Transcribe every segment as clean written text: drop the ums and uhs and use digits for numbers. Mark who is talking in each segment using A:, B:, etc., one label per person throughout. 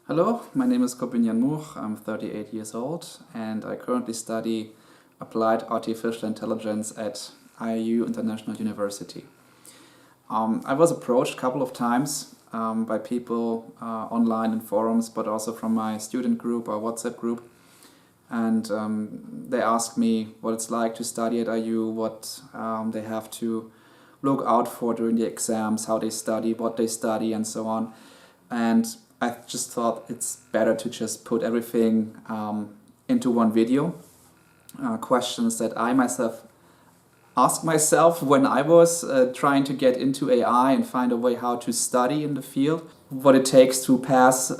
A: Hello, my name is Jan Worthy. I'm 38 years old and I currently study Applied Artificial Intelligence at IU International University. I was approached a couple of times by people online in forums, but also from my student group or WhatsApp group. And they asked me what it's like to study at IU, what they have to look out for during the exams, how they study, what they study, and so on. And I just thought it's better to just put everything into one video. Questions that I myself asked myself when I was trying to get into AI and find a way how to study in the field, what it takes to pass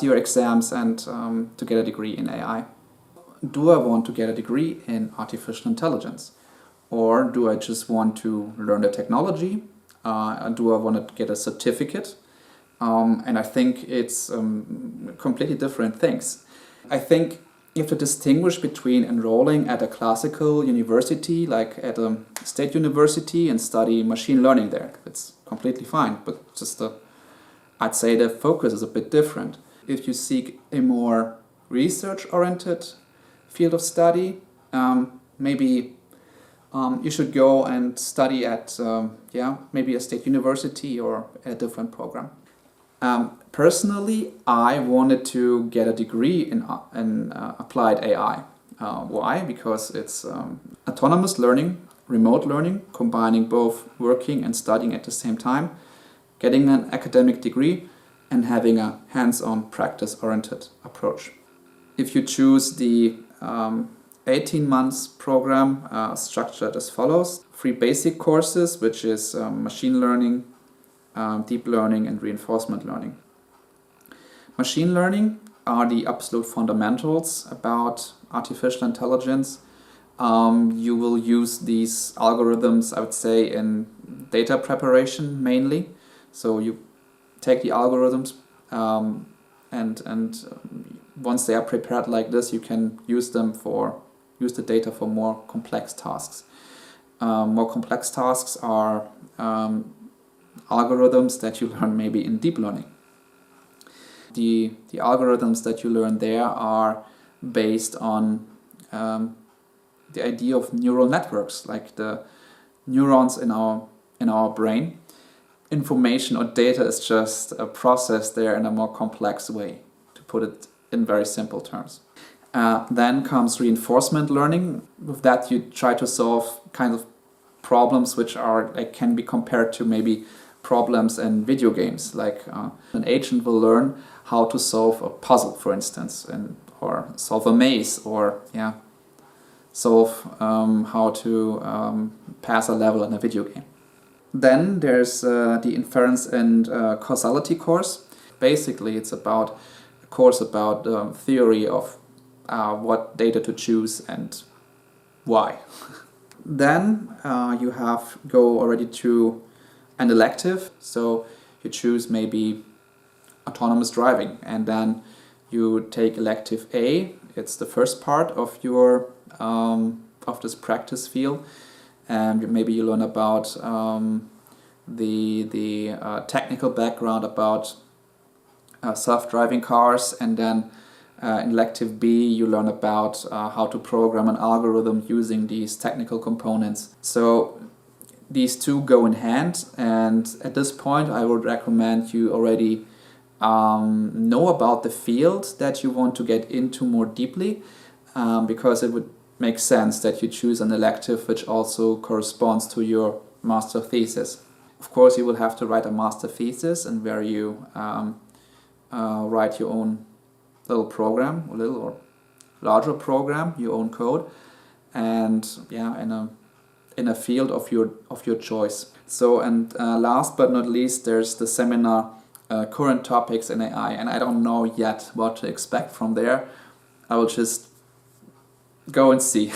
A: your exams and to get a degree in AI. Do I want to get a degree in artificial intelligence? Or do I just want to learn the technology? Do I want to get a certificate? And I think it's completely different things. I think you have to distinguish between enrolling at a classical university, like at a state university, and study machine learning there. It's completely fine, but just I'd say the focus is a bit different. If you seek a more research-oriented field of study, maybe you should go and study at maybe a state university or a different program. Personally, I wanted to get a degree in applied AI. Why? Because it's autonomous learning, remote learning, combining both working and studying at the same time, getting an academic degree, and having a hands-on practice-oriented approach. If you choose the 18 months program structured as follows: 3 basic courses, which is machine learning, deep learning, and reinforcement learning. Machine learning are the absolute fundamentals about artificial intelligence. You will use these algorithms, I would say, in data preparation mainly. So you take the algorithms and once they are prepared like this, you can use the data for more complex tasks. More complex tasks are algorithms that you learn maybe in deep learning. The algorithms that you learn there are based on the idea of neural networks, like the neurons in our brain. Information or data is just processed there in a more complex way, to put it in very simple terms. Then comes reinforcement learning. With that, you try to solve kind of problems which can be compared to maybe problems in video games. Like an agent will learn how to solve a puzzle, for instance, or solve a maze, or solve how to pass a level in a video game. Then there's the inference and causality course. Basically, it's a course about theory of what data to choose and why. Then you go already to an elective, so you choose maybe autonomous driving, and then you take elective A. It's the first part of your of this practice field, and maybe you learn about the technical background about self-driving cars, and then in elective B you learn about how to program an algorithm using these technical components. So these two go in hand, and at this point I would recommend you already know about the field that you want to get into more deeply, because it would make sense that you choose an elective which also corresponds to your master thesis. Of course, you will have to write a master thesis, and where you write your own little program, a little or larger program, your own code, and in a field of your choice. So, and last but not least, there's the seminar Current Topics in AI, and I don't know yet what to expect from there. I will just go and see.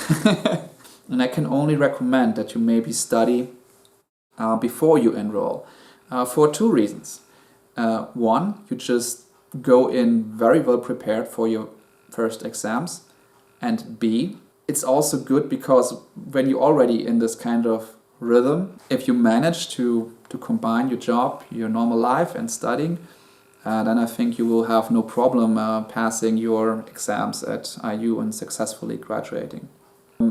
A: And I can only recommend that you maybe study before you enroll, for 2 reasons. One, you just go in very well prepared for your first exams, and B, it's also good because when you're already in this kind of rhythm, if you manage to combine your job, your normal life, and studying, then I think you will have no problem passing your exams at IU and successfully graduating.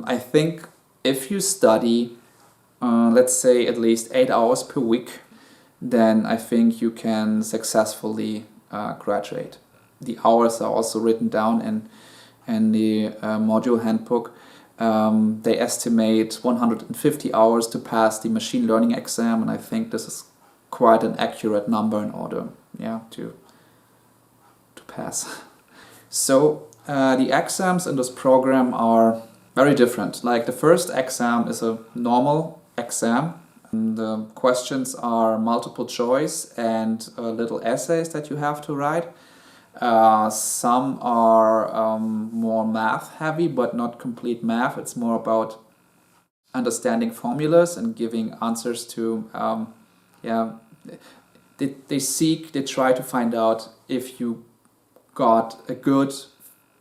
A: I think if you study, let's say at least 8 hours per week, then I think you can successfully graduate. The hours are also written down in the module handbook. They estimate 150 hours to pass the machine learning exam, and I think this is quite an accurate number in order, to pass. So the exams in this program are very different. Like the first exam is a normal exam. And the questions are multiple choice and little essays that you have to write. Some are more math heavy, but not complete math. It's more about understanding formulas and giving answers to, they try to find out if you got a good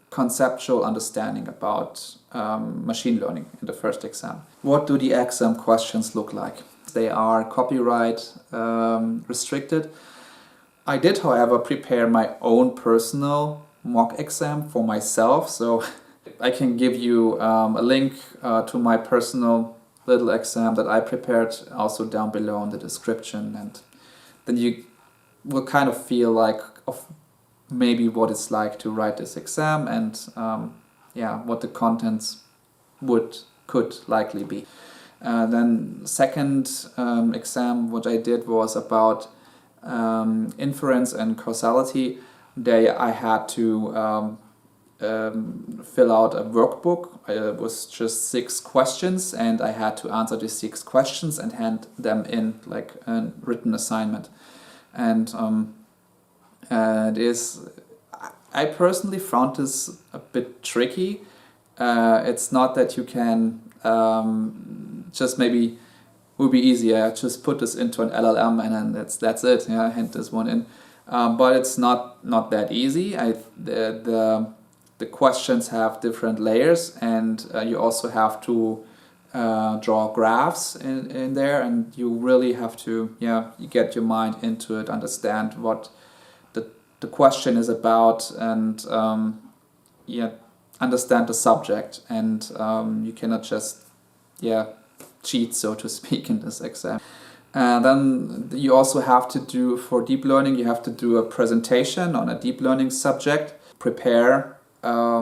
A: conceptual understanding about machine learning in the first exam. What do the exam questions look like? They are copyright restricted. I did, however, prepare my own personal mock exam for myself, so I can give you a link to my personal little exam that I prepared also down below in the description, and then you will kind of feel like of maybe what it's like to write this exam and what the contents could likely be. Then second exam what I did was about inference and causality. There I had to fill out a workbook. It was just 6 questions, and I had to answer these 6 questions and hand them in like a written assignment. And I personally found this a bit tricky. It's not that you can just maybe would be easier just put this into an LLM and then that's it. Hand this one in. But it's not that easy. The questions have different layers, and you also have to draw graphs in there, and you really have to you get your mind into it, understand what the question is about, and understand the subject, and you cannot just cheat, so to speak, in this exam. Then you also have to do, for deep learning, you have to do a presentation on a deep learning subject, prepare a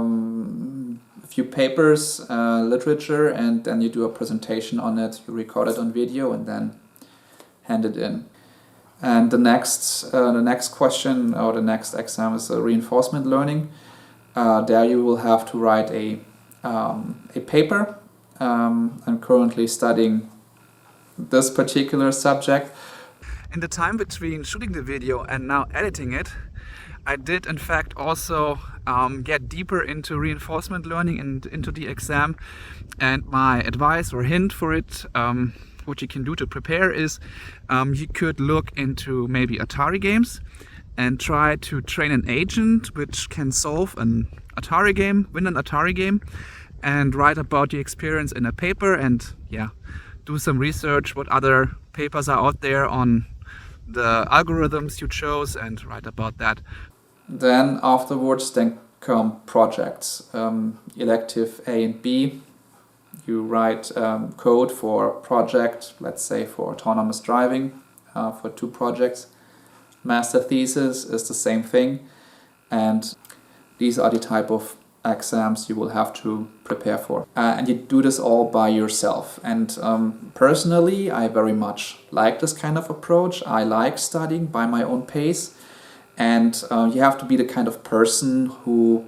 A: few papers, literature, and then you do a presentation on it, you record it on video, and then hand it in. And the next question or the next exam is reinforcement learning. There you will have to write a paper. I'm currently studying this particular subject. In the time between shooting the video and now editing it, I did in fact also get deeper into reinforcement learning and into the exam. And my advice or hint for it, what you can do to prepare is you could look into maybe Atari games and try to train an agent which can solve an Atari game, win an Atari game, and write about the experience in a paper, and do some research what other papers are out there on the algorithms you chose and write about that. Then afterwards come projects, elective A and B. You write code for a project, let's say for autonomous driving, for 2 projects. Master thesis is the same thing, and these are the type of exams you will have to prepare for. And you do this all by yourself. And personally, I very much like this kind of approach. I like studying by my own pace. And you have to be the kind of person who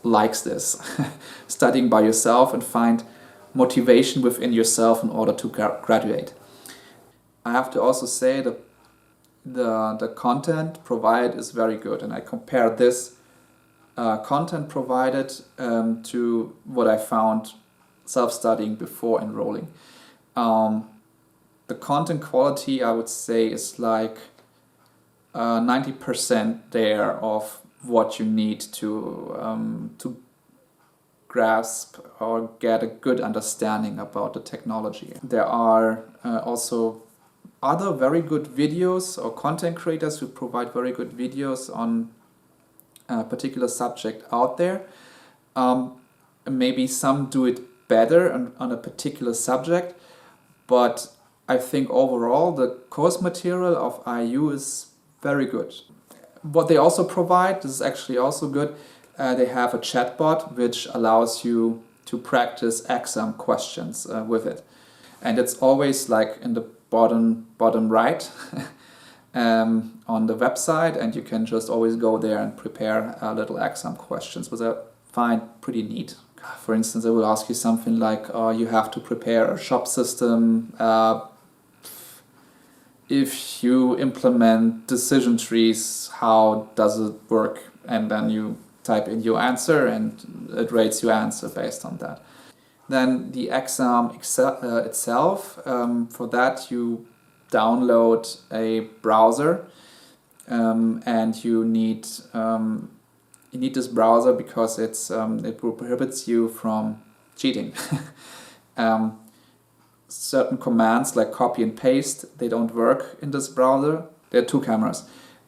A: likes this. Studying by yourself and find motivation within yourself in order to graduate. I have to also say that the content provided is very good, and I compare this content provided to what I found self-studying before enrolling. The content quality, I would say, is like 90% there of what you need to grasp or get a good understanding about the technology. There are also other very good videos or content creators who provide very good videos on a particular subject out there. Maybe some do it better on a particular subject, but I think overall the course material of IU is very good. What they also provide, this is actually also good, they have a chatbot which allows you to practice exam questions with it. And it's always like in the bottom right on the website, and you can just always go there and prepare little exam questions, which I find pretty neat. For instance, I will ask you something like, you have to prepare a shop system. If you implement decision trees, how does it work? And then you type in your answer and it rates your answer based on that. Then the exam itself, for that you download a browser, and you need this browser because it prohibits you from cheating. Certain commands like copy and paste, they don't work in this browser. There are two cameras.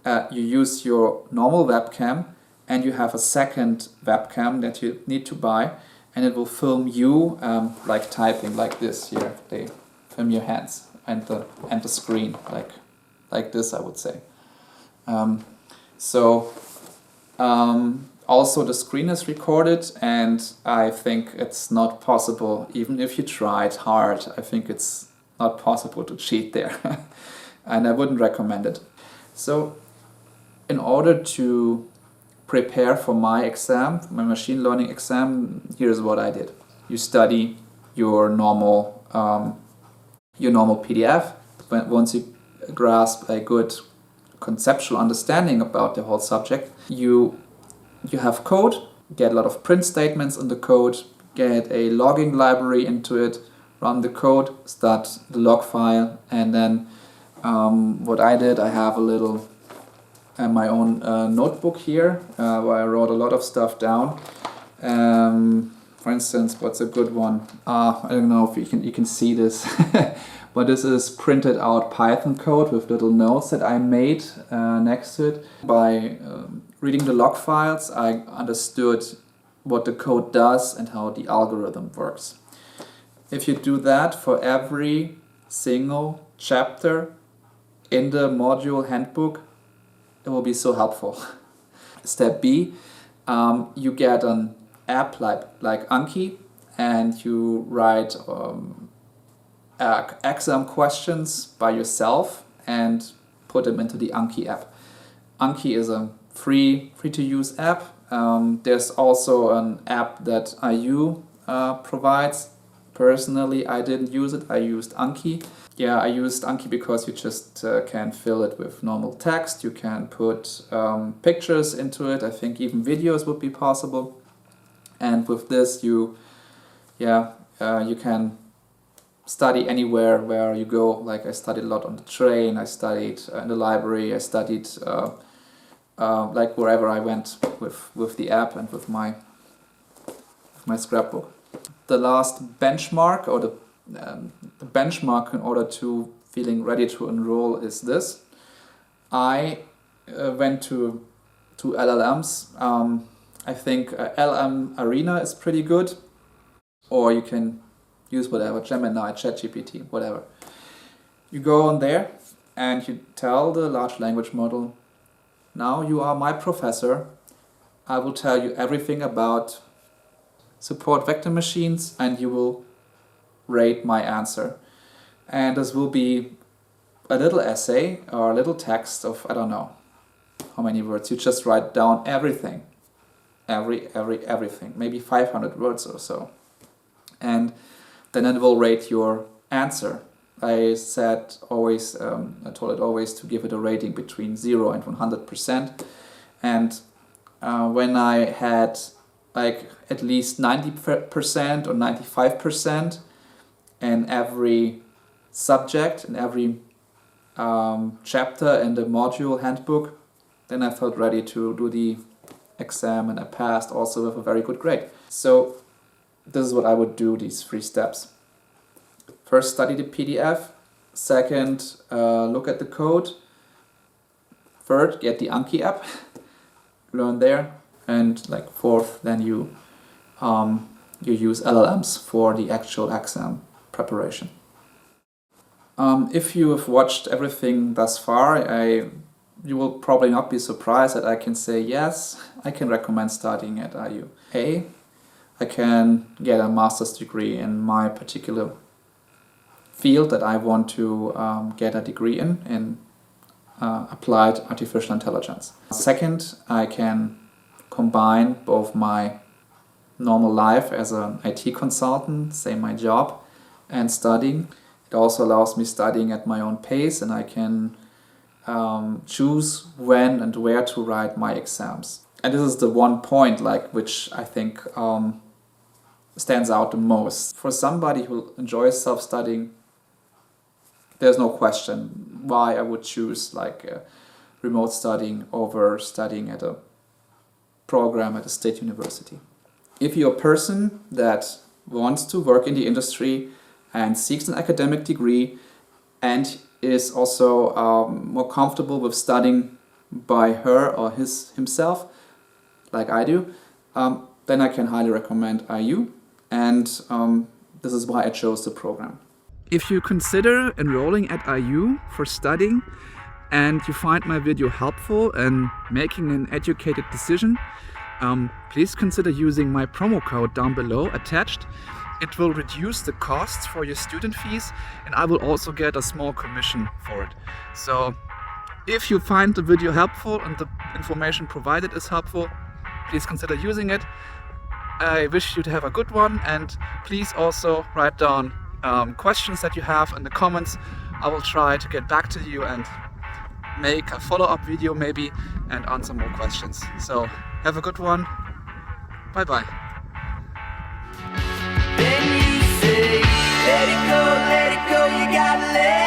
A: You use your normal webcam and you have a second webcam that you need to buy, and it will film you like typing like this here. They film your hands and the screen like this, I would say. Also the screen is recorded, and I think it's not possible, even if you tried hard, I think it's not possible to cheat there. And I wouldn't recommend it. So in order to prepare for my exam, my machine learning exam, here's what I did. You study your normal PDF. Once you grasp a good conceptual understanding about the whole subject, you have code, get a lot of print statements in the code, get a logging library into it, run the code, start the log file, and then what I did, I have a little my own notebook here where I wrote a lot of stuff down. For instance, what's a good one? I don't know if you can see this, but this is printed out Python code with little notes that I made next to it. By reading the log files, I understood what the code does and how the algorithm works. If you do that for every single chapter in the module handbook, it will be so helpful. Step B, you get an app like Anki, and you write exam questions by yourself and put them into the Anki app. Anki is a free to use app. There's also an app that IU provides. Personally, I didn't use it. I used Anki. Yeah, I used Anki because you just can fill it with normal text. You can put pictures into it. I think even videos would be possible. And with this, you can study anywhere where you go. Like I studied a lot on the train. I studied in the library. I studied like wherever I went with the app and with my scrapbook. The last benchmark, or the benchmark in order to feeling ready to enroll, is this. I went to LLMs. I think LM Arena is pretty good, or you can use whatever, Gemini, ChatGPT, whatever. You go on there and you tell the large language model, now you are my professor. I will tell you everything about support vector machines, and you will rate my answer. And this will be a little essay or a little text of, I don't know how many words. You just write down everything, everything, maybe 500 words or so. And then it will rate your answer. I said always, I told it always to give it a rating between 0 and 100%. And when I had like at least 90% or 95% in every subject, in every chapter in the module handbook, then I felt ready to do the exam, and I passed also with a very good grade. So this is what I would do, these 3 steps. First, study the PDF, Second, look at the code. Third, get the Anki-App, learn there. And like fourth, then you use LLMs for the actual exam preparation. If you have watched everything thus far, you will probably not be surprised that I can say yes, I can recommend studying at IU. I can get a master's degree in my particular field that I want to get a degree in applied artificial intelligence. Second, I can combine both my normal life as an IT consultant, say my job, and studying. It also allows me studying at my own pace, and I can choose when and where to write my exams. And this is the one point which I think stands out the most. For somebody who enjoys self-studying, there's no question why I would choose remote studying over studying at a program at a state university. If you're a person that wants to work in the industry and seeks an academic degree and is also more comfortable with studying by her or himself, like I do, then I can highly recommend IU, and this is why I chose the program. If you consider enrolling at IU for studying and you find my video helpful and making an educated decision, please consider using my promo code down below attached. It will reduce the costs for your student fees, and I will also get a small commission for it. So if you find the video helpful and the information provided is helpful, please consider using it. I wish you to have a good one, and please also write down questions that you have in the comments. I will try to get back to you and make a follow-up video maybe and answer more questions. So have a good one. Bye bye.
B: Then you say, let it go, you gotta let